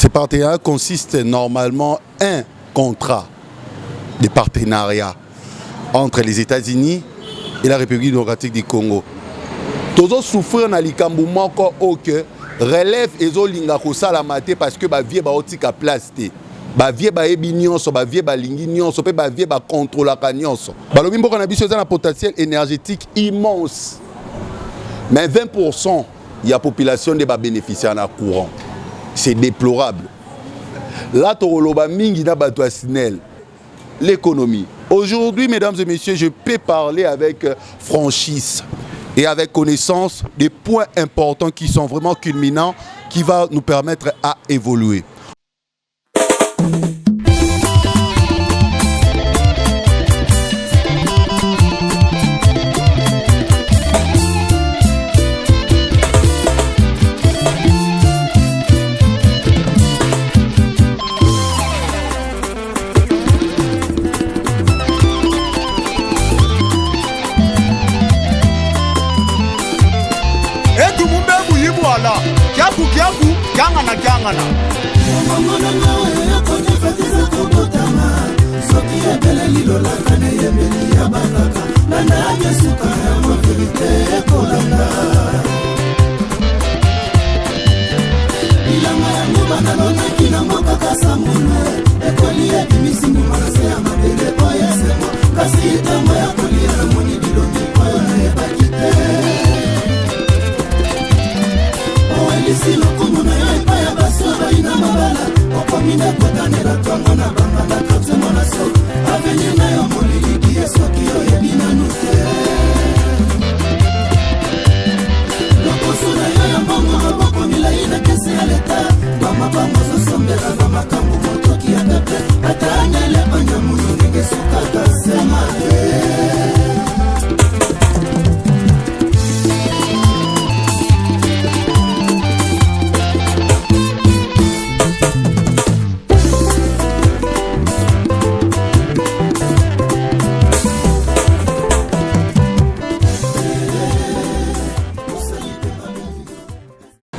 Ces partenariats consistent normalement en un contrat de partenariat entre les États-Unis et la République démocratique du Congo. Tous souffrent dans likambu moko que relève ezo linga kosala maté parce que ba vie ba otika place te. Ba vie ba ebi nyonso, ba vie ba lingi nyonso, pe ba vie ba contrôle ka nyonso. Ba lobi mboka na biso za na potentiel énergétique immense. Mais 20% il y a population de ba bénéficiaires na courant. C'est déplorable. Là toloba mingi na bato asinel. L'économie. Aujourd'hui, mesdames et messieurs, je peux parler avec franchise et avec connaissance des points importants qui sont vraiment culminants, qui vont nous permettre à évoluer. Kiangana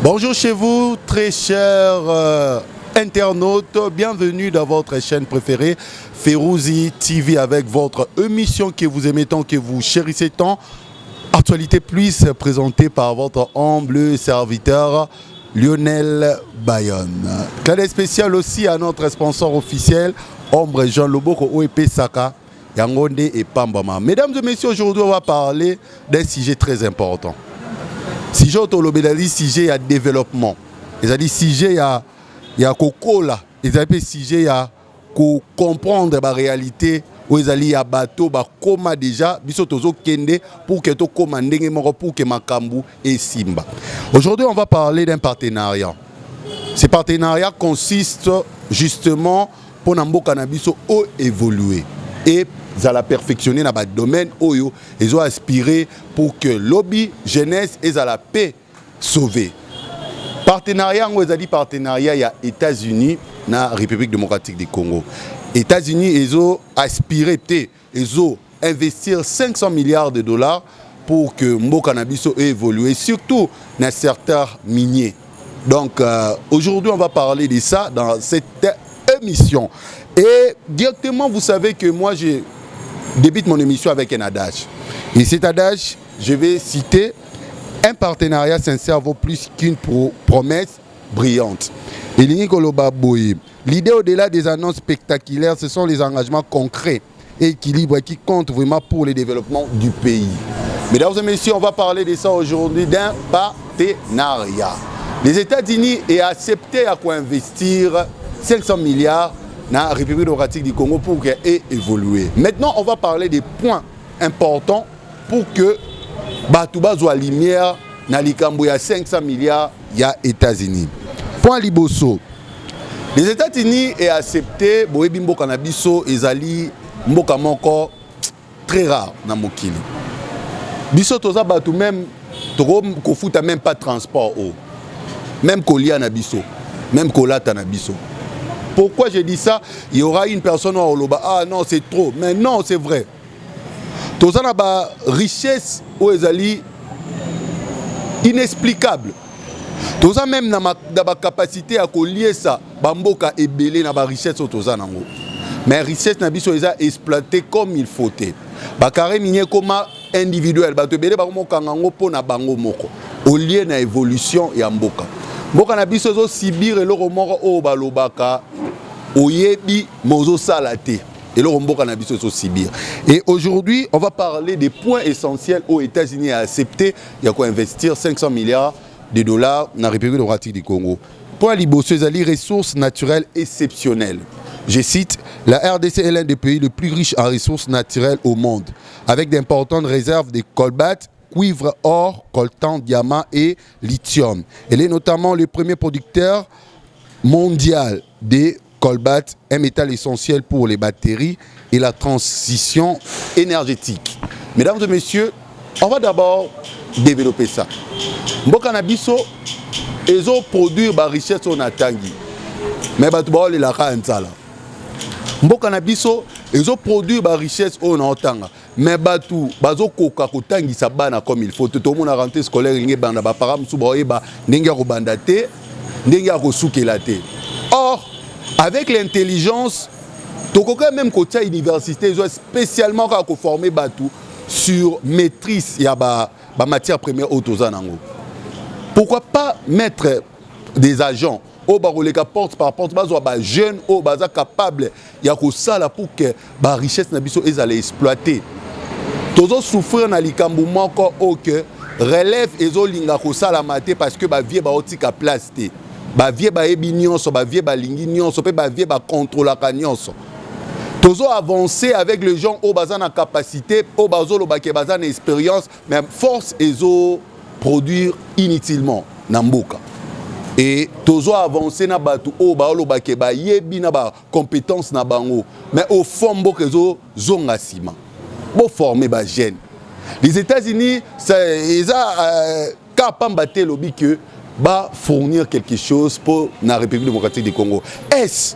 Bonjour chez vous, très chers internautes, bienvenue dans votre chaîne préférée, Férouzi TV, avec votre émission que vous aimez tant, que vous chérissez tant. Actualité plus présentée par votre humble serviteur, Lionel Bayonne. Cadeau spécial aussi à notre sponsor officiel, Ombre Jean Loboko OEP Saka, Yangonde et Pambama. Mesdames et messieurs, aujourd'hui on va parler d'un sujet très important. Sujet autolobédali, sujet à développement. C'est-à-dire sujet à kokola. C'est-à-dire sujet à comprendre la réalité. Où il y a bateau, comme déjà, biso tozo kende pour que to commande pour que makambu et simba. Aujourd'hui, on va parler d'un partenariat. Ce partenariat consiste justement pour n'amboka na biso évoluer et à la perfectionner dans le domaine où ils ont aspiré pour que lobby, jeunesse et la paix sauver. Partenariat, on a dit partenariat, il y a États-Unis et la République démocratique du Congo. États-Unis, ils ont aspiré, ils ont investi 500 milliards de dollars pour que Mboka Nabiso ait évolué, surtout dans certains miniers. Donc aujourd'hui, on va parler de ça dans cette émission. Et directement, vous savez que moi, je débute mon émission avec un adage. Et cet adage, je vais citer: un partenariat sincère vaut plus qu'une promesse brillante. Et l'idée au-delà des annonces spectaculaires, ce sont les engagements concrets et équilibrés qui comptent vraiment pour le développement du pays. Mesdames et messieurs, on va parler de ça aujourd'hui, d'un partenariat. Les États-Unis ont accepté à quoi investir 500 milliards dans la République démocratique du Congo pour qu'elle ait évolué. Maintenant, on va parler des points importants pour que Batouba soit lumière dans les Cambou, il y a 500 milliards, il y a États-Unis. Point Liboso. Les États-Unis ont accepté Boebi Mboka Nabiso et Zali Mboka Moko très rare dans Mokili. Biso toza Batou même, ko futa même pas de transport haut. Même Kolia Nabiso, même Kolata Nabiso. Pourquoi je dis ça? Il y aura une personne au Loba, ah non c'est trop, mais non c'est vrai. Toza na ba richesse ou ezali inexplicable. Tous ça même dans ma capacité à lier ça, bamboka et belé na ba richesse autoza nango. Mais richesse na biso eza exploité comme il faut te. Ba carré minier comme individuel, ba to belé ba mo kangango po na bango moko. Au lieu na évolution ya mboka. Mboka na biso zo sibir eloko moko o balobaka oyebi mozo salate. Et le Rombo Cannabis au Sibir. Et aujourd'hui, on va parler des points essentiels aux États-Unis à accepter. Il y a quoi investir 500 milliards de dollars dans la République démocratique du Congo. Pour Alibosso, les ressources naturelles exceptionnelles. Je cite, la RDC est l'un des pays les plus riches en ressources naturelles au monde, avec d'importantes réserves de colbait, cuivre, or, coltan, diamant et lithium. Elle est notamment le premier producteur mondial des colbait, un métal essentiel pour les batteries et la transition énergétique. Mesdames et messieurs, on va d'abord développer ça. Mboka na biso ezo produire ba richesse on atangi. Mais batu ba le la kanzala. Mboka na biso ezo produire ba richesse on otanga. Mais batu bazo koka kotangisa bana comme il faut. Tout monde a rentré scolaire nge banda ba param su ba yeba ndenge ya kobanda te, ndenge ya kosukela te. Or avec l'intelligence, tu as même côté université, spécialement quand on former Batou sur maîtrise ya ba matière première autozanango. Pourquoi pas mettre des agents au baroleka porte par porte, bazo ba jeunes au baza capable ya ko sala pour que ba richesse na biso ezale exploiter. Tozo souffrir na likambu moko o que relève ezo linga ko sala maté parce que ba vie ba otika place té. Ba vie ba ebi nyonso, ba vie ba lingi nyonso, pe ba vie ba contrôlaka nyonso. Tozo avancer avec les gens au bazan na capacité, au bazo lo baké bazan expérience, mais force ezo produire inutilement na mboka. Et tozo avancer na batu au ba lo baké ba yebi na ba compétence na bango, mais au fond mboka ezo zonga sima. Bo former ba jeune. Les États-Unis ça eza capable de lobby que va fournir quelque chose pour la République démocratique du Congo. Est-ce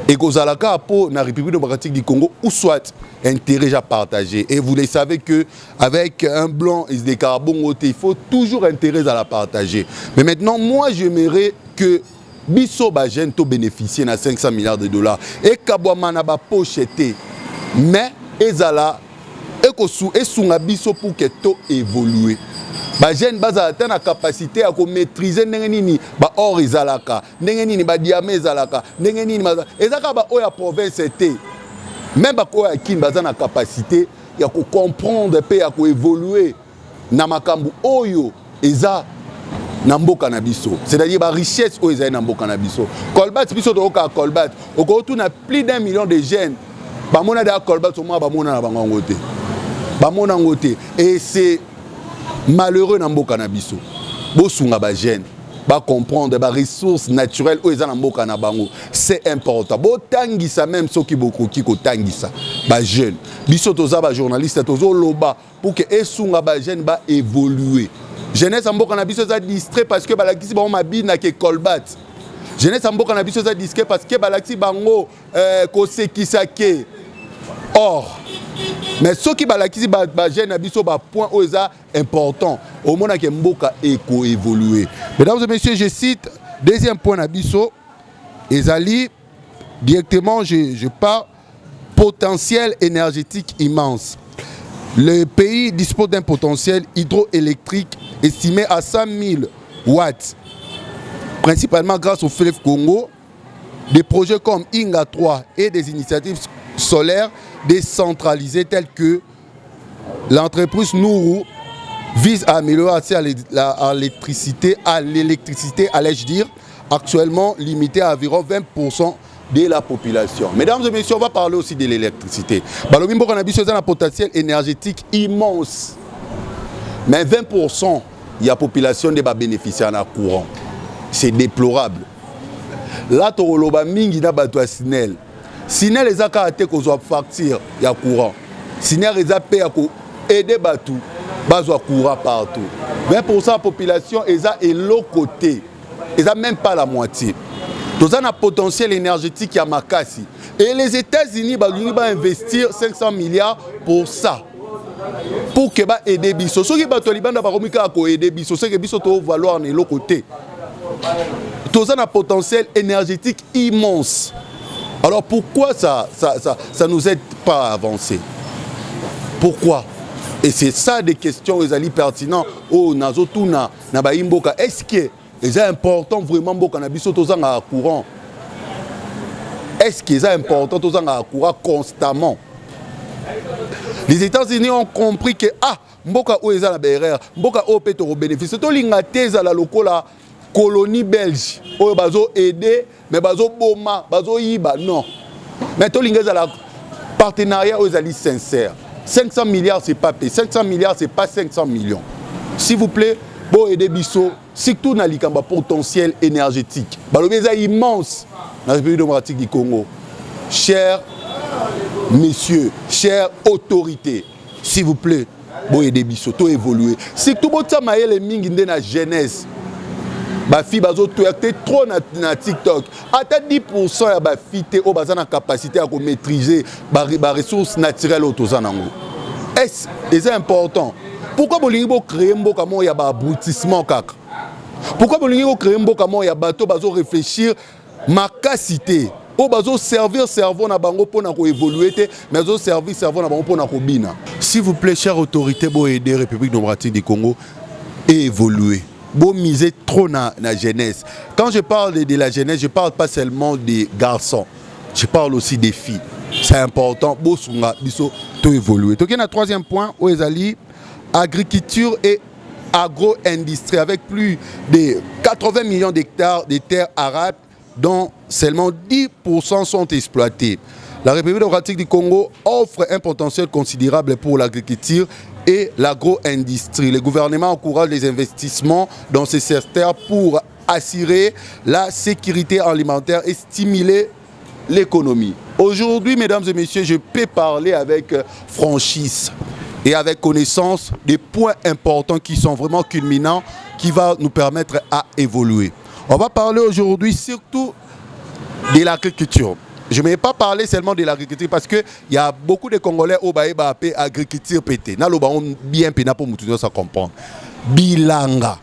et Kozalaka pour la République démocratique du Congo ou soit intérêt à partager. Et vous le savez que avec un blanc et des carbone, il faut toujours intérêt à la partager. Mais maintenant, moi, j'aimerais que Bisso Bajen to bénéficier de 500 milliards de dollars et Kabouamana ba pocheté. Mais ezala et sunga Bisso pour que to évolue. Ba jeune baza atteindre la capacité à maîtriser nini ba or izalaka nini ba diamant izalaka nini baza ezaka ba oya province était même ba ko ya kin baza na capacité ya ko comprendre pe ya ko évoluer na makambu oyo eza na mboka na biso, c'est-à-dire ba richesse oyo eza na mboka na biso. Colbait biso to ka colbait oko tout na plus d'1 million de jeunes ba mona da colbait au moins ba mona na bango ngote ba mona ngote et c'est malheureux dans mboka na biso bo sunga ba jeune ba comprendre ba ressources naturelles o eza na mboka na bango, c'est important bo tangisa même soki bokoki ko tangisa ba jeune biso toza ba journaliste tozo loba pour que esunga ba jeune ba évoluer. Jeunesse mboka na biso za distrait parce que ba lakisi ba ma bina ke colbat. Jeunesse mboka na biso za distrait parce que ba lakisi bango ko sekisa ke. Or mais ce qui balakisi ba jeune na biso ba point oza important au monde que mboka éco évoluer. Mesdames et messieurs, je cite deuxième point na biso ezali directement je parle potentiel énergétique immense. Le pays dispose d'un potentiel hydroélectrique estimé à 100 000 watts, principalement grâce au fleuve Congo. Des projets comme Inga 3 et des initiatives solaires décentralisées telles que l'entreprise Nourou vise à améliorer l'accès à l'électricité, allais-je dire, actuellement limité à environ 20% de la population. Mesdames et messieurs, on va parler aussi de l'électricité. Balobimbo Cannabis a un potentiel énergétique immense. Mais 20% de la population ne va bénéficier en courant. C'est déplorable. Là, tu as mingi na bato a Sinel. Sinel les a caractère qu'on soit facture ya courant. Sinel les a payé pour aider bato bazo courant partout. 20% de la population est de l'autre côté. Ils n'ont même pas la moitié. Tout ça a un potentiel énergétique à Makassi. Et les États-Unis vont investir 500 milliards pour ça. Pour que aider biso. Ceux qui battent Liban va aider biso, ceux qui biso to valoir de l'autre côté. Tous un potentiel énergétique immense. Alors pourquoi ça nous aide pas à avancer? Pourquoi? Et c'est ça des questions les ali pertinentes. Oh nazotuna na ba imboka. Est-ce que c'est important vraiment mboka na biso tozanga courant? Est-ce que c'est important tozanga courant constamment? Les États-Unis ont compris que mboka o eza na BRR, mboka o peut te bénéficier. To linga teza la lokola colonie belge. O bazo aider mais bazo boma, bazo yiba non. Mais to linga la partenariat aux alliés sincères. 500 milliards c'est pas payé. 500 milliards c'est pas 500 millions. S'il vous plaît, bo aider biso surtout na likamba potentiel énergétique. Balobeza immense dans le pays démocratique du Congo. Chers messieurs, chères autorités, s'il vous plaît, bon aider biso to évoluer. C'est tout bota maël mingi ndé na jeunesse. Ba fi bazo twerker trop na TikTok. Ata 10% ya ba fi té o baza na capacité à maîtriser ba ressources naturelles autozanango. Est-ce c'est important? Pourquoi bolingi bo créer mboka mo ya ba abrutissement kaka? Pourquoi bolingi bo créer mboka mo ya bato bazo réfléchir makasité? O bazo servir cerveau na bango pona ko évoluer té mais bazo servir cerveau na bango pona ko bina. S'il vous plaît, chère autorité, bo aider République démocratique du Congo et évoluer. Bo miser trop na jeunesse. Quand je parle de la jeunesse, je parle pas seulement des garçons. Je parle aussi des filles. C'est important. Bo sunga biso to évoluer. Donc il y a un troisième point où les alliés agriculture et agro-industrie avec plus de 80 millions d'hectares de terres arables dont seulement 10% sont exploités. La République démocratique du Congo offre un potentiel considérable pour l'agriculture et l'agro-industrie. Le gouvernement encourage les investissements dans ces secteurs pour assurer la sécurité alimentaire et stimuler l'économie. Aujourd'hui, mesdames et messieurs, je peux parler avec franchise et avec connaissance des points importants qui sont vraiment culminants, qui vont nous permettre à évoluer. On va parler aujourd'hui surtout de l'agriculture. Je ne vais pas parler seulement de l'agriculture parce qu'il y a beaucoup de Congolais qui ont appelé agriculture pété. Nous avons bien pété pour nous ça comprendre. Bilanga.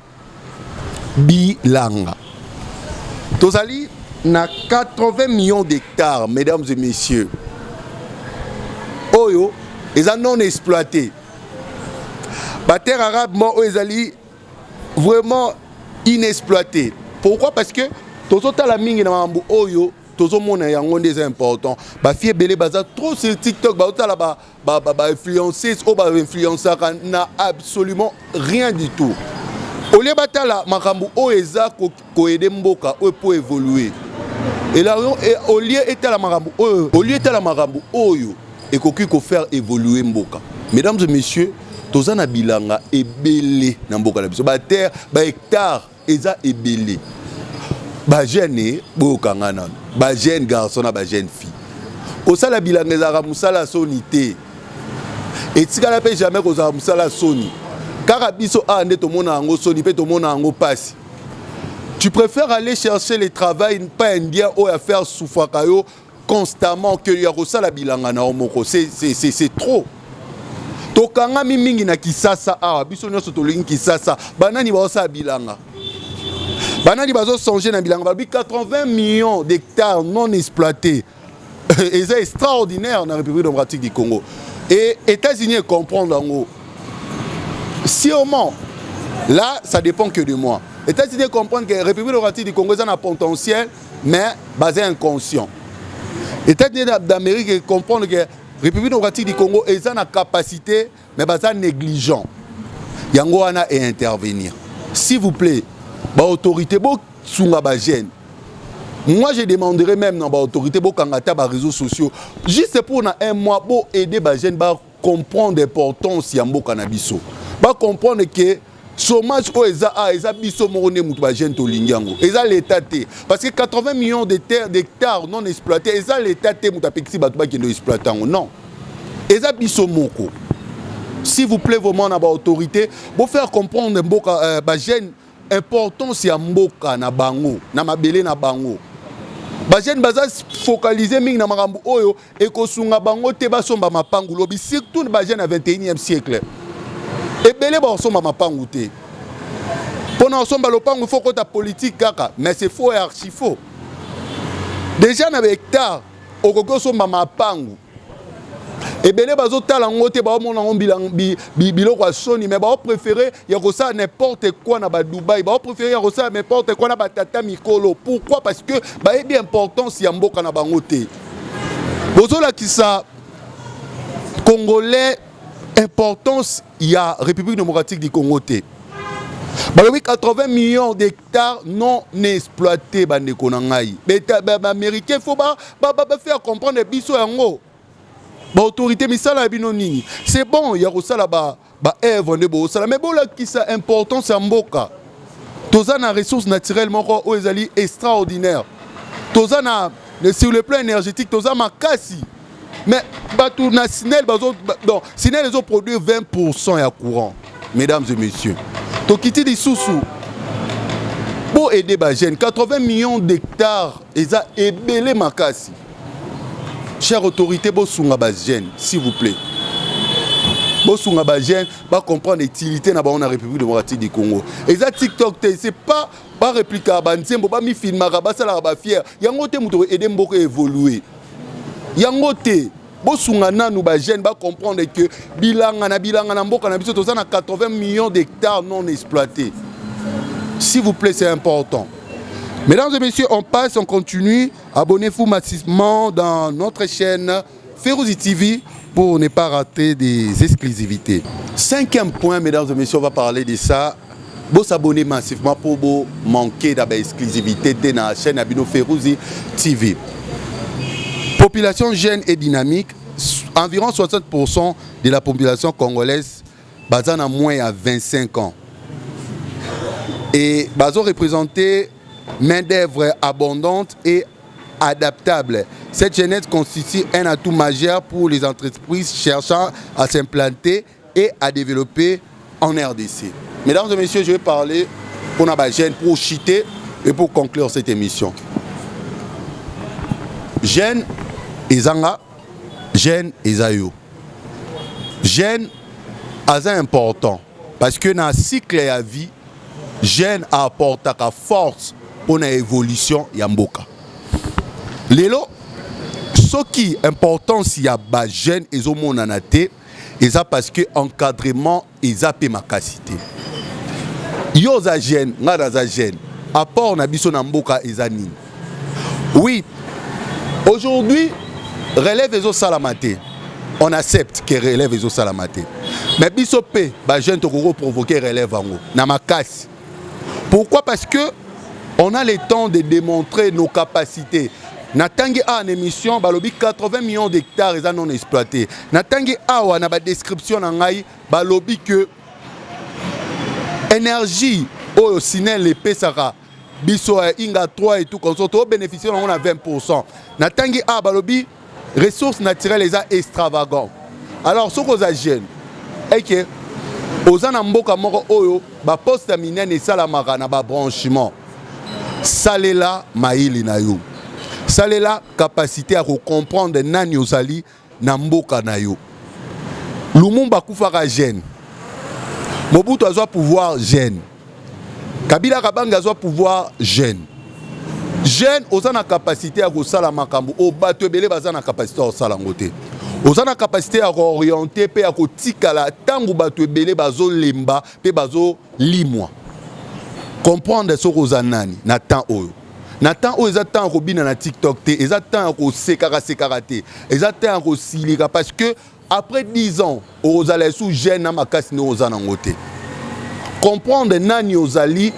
Bilanga. Tozali na 80 millions d'hectares, mesdames et messieurs. Oyo, ils sont non exploités. La terre arabe, ils sont vraiment inexploitée. Pourquoi? Parce que tous la mine na mambu oyo tozo mona yango des important. Ba fie belé baza trop sur TikTok ba otala ba influencer ou ba influencer na absolument rien du tout. Au lieu batala makambu o eza ko aider mboka o pour évoluer. Et là au lieu etala makambu oyo et ko faire évoluer mboka. Mesdames et messieurs, toza na bilanga ebele na mboka na biso. Ba terre, ba hectare eza ebele. Ba jeune bokangana. Ba jeune garçon na ba jeune fille. Osala bilanga ezaka musala soni te. Et tikala pe jamais kozala musala soni. Kaka biso ande to mona ngo soni pe to mona ngo passe. Tu préfères aller chercher le travail pas indien ou à faire soufakayo constamment que ya kosala bilanga na omoko. C'est trop. Tokanga mingi na Kisasa biso nyonso tolingi Kisasa. Banani ba osala bilanga. Banani bazo songer na bilanga 80 millions d'hectares non exploités. Et c'est extraordinaire dans la République démocratique du Congo. Et les États-Unis comprennent en gros. Sûrement, là, ça dépend que de moi. Les États-Unis comprennent que la République démocratique du Congo a un potentiel, mais basé inconscient. Les États-Unis d'Amérique comprennent que la République démocratique du Congo a une capacité, mais basé négligent. Yango ana et intervenir. S'il vous plaît, ba autorité bo sunga ba jeune. Moi je demanderais même dans ba autorité bo kangata ba réseaux sociaux juste pour na un mois bo aider ba jeune ba comprendre l'importance ya mboka na biso. Ba comprendre que chômage o eza biso morone mutu ba jeune to lingiango. Eza l'état té parce que 80 millions d'hectares non exploités, eza l'état té mutu apexi ba ba qui no exploitango. Non. Eza biso moko. S'il vous plaît vraiment na ba autorité, bo faire comprendre mboka ba jeune importance ya mboka na bango na mabele na bango ba jeune baza focaliser mingi na makambo oyo ekosunga bango te basomba mapangu lobi surtout ba jeune na 21e siècle ebele ba somba mapangu te Pendant ensemble il faut que ta politique kaka, mais c'est faux et archi faux. Déjà na hectare okoko somba mapangu. Ebele bazo tala ngote ba mona ngombilang biloko soni mais ba préférer ya ko ça n'importe quoi na ba Dubaï, ba préférer ya ko ça n'importe quoi na ba tata mikolo. Pourquoi? Parce que ba est bien importance ya mboka na bango te. Bozo la ki ça Congolais importance ya République démocratique du Congo te. Bah oui, 80 millions d'hectares non exploités bande konangai. Mais américain faut faire comprendre biso yango. Ba autorité misala bino nini. C'est bon, ya kosala ba œuvre de bo sala mais bon là qui ça importance ya mboka. Toza na ressources naturelles moko o ezali extraordinaire. Toza na sur le plan énergétique toza makasi. Mais batou na Sinel bazo donc Sinel les autres produire 20% ya courant. Mesdames et messieurs. Tokiti di sousou. Pour aider ba jeunes 80 millions d'hectares eza ebele makasi. Chère autorité, bosunga ba jeunes, s'il vous plaît. Bosunga ba jeunes, ba comprendre l'utilité na ba na République démocratique du Congo. Eza TikTok c'est pas réplica ba nzembo ba mi filmaka ba sala ba fier. Yango te muto aider mboko évoluer. Yango te bosunga nanu ba jeunes ba comprendre que bilanga na mboka na biso toza na 80 millions d'hectares non exploités. S'il vous plaît, c'est important. Mesdames et messieurs, on passe, on continue. Abonnez-vous massivement dans notre chaîne Ferouzi TV pour ne pas rater des exclusivités. 5e point, mesdames et messieurs, on va parler de ça. Vous s'abonnez massivement pour vous manquer d'exclusivité dans la chaîne Abino Ferouzi TV. Population jeune et dynamique. Environ 60% de la population congolaise basée à moins de 25 ans. Et bazo représenté main-d'œuvre abondante et adaptable. Cette jeunesse constitue un atout majeur pour les entreprises cherchant à s'implanter et à développer en RDC. Mesdames et messieurs, je vais parler pour la jeune, pour chiter et pour conclure cette émission. Jeune ezanga, jeune ezayo. Jeune est important parce que dans le cycle de la vie, jeune apporte la force pour l'évolution ya mboka. Lelo, ce qui est important si ya ba jeune ezomo nanate, eza parce que encadrement eza pe makasité. Yo za jeune, nga za jeune, apport na biso na mboka eza nini. Oui, aujourd'hui, relève ezo salamate. On accepte que relève ezo salamate. Mais biso pe ba jeune tokoko provoquer relève ango na makasi. Pourquoi? Parce que on a le temps de démontrer nos capacités. Natangi a en émission, balobi 80 millions d'hectares non exploités. Natangi a ou na ba description nangai, balobi que énergie au Sinel l'épée sera biso inga 3 et tout comme ça, au bénéficier on a 20%. Natangi a balobi ressources naturelles les a extravagants. Alors ce qu'on a jeune est que Ozana mboka moko oyo ba poste minene salamaka na ba branchement. Salela maili na yo. Salela capacité à comprendre nani ozali na mboka na yo. Lumumba kufaka jeune. Mobutu azwa pouvoir jeune. Kabila Kabanga azwa pouvoir jeune. Jeune ozana capacité à kosala makambo o bato ebele bazana capacité à kosala ngote. Ozana capacité à orienter pe à kotikala tangu bato ebele bazo lemba pe bazo limwa. Comprendre ce que nani na temps oyo. Na temps oyo eza temps ko bina na TikTok te, eza temps ko sekara te, eza temps ko silika parce que après 10 ans ozala sous jeune na makasi no ozana ngote. Comprendre nani ozali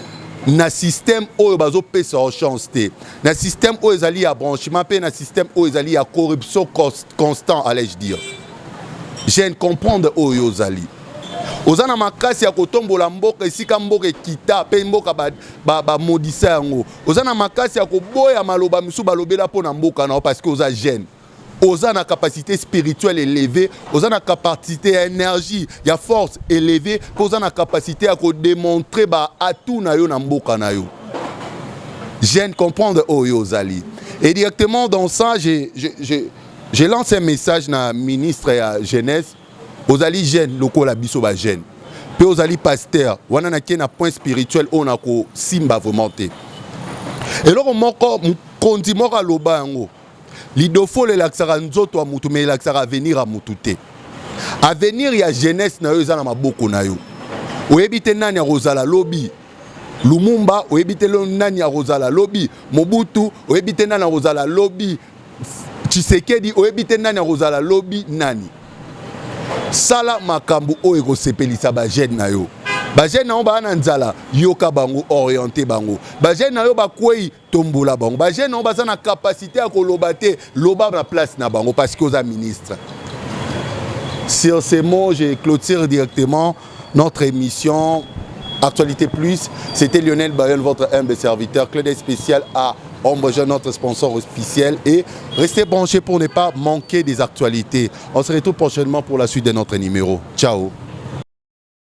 na système oyo bazo pesa en chance te. Na système oyo ezali ya branchement pe na système oyo ezali ya corruption constant allais-je dire. Jeune comprendre oyo ozali. Ozana makasi ya kotombola mboka esika mboka kita pe mboka ba modisa yango. Ozana makasi ya koboya maloba misu balobela pona mboka na parce que oza jeune. Ozana capacité spirituelle élevée, ozana capacité énergie, ya force élevée, ozana capacité à démontrer ba atout na yo na mboka na yo. Jeune comprendre oyo ozali. Et directement dans ça, j'ai lancé un message na ministre ya jeunesse. Ozali jeune loko la biso ba jeune. Pe ozali pasteur, wana na kie na point spirituel on a ko simba vraiment te. Et là moko kondi moko loba yango. Lidofo le laksara nzoto a mutu mais laksara avenir a mutu te. Avenir ya jeunesse na yo eza na maboko na yo. Oyebite nani ya rozala lobby Lumumba, oyebite nani ya rozala lobby Mobutu, oyebite nani ya rozala lobby Tshisekedi, oyebite nani ya rozala lobby nani. Sala makambu o eko sepelisa ba jeune na yo. Ba jeune na yo ba na nzala yoka bango orienté bango. Ba jeune na yo ba kwei tombola bango. Ba jeune na yo ba za na capacité à koloba te loba na place na bango parce que oza ministre. Sur ces mots, je clôture directement notre émission Actualité Plus. C'était Lionel Bayol, votre humble serviteur. Clin d'œil spécial à Ombre Jeune, notre sponsor officiel. Et restez branchés pour ne pas manquer des actualités. On se retrouve prochainement pour la suite de notre numéro. Ciao.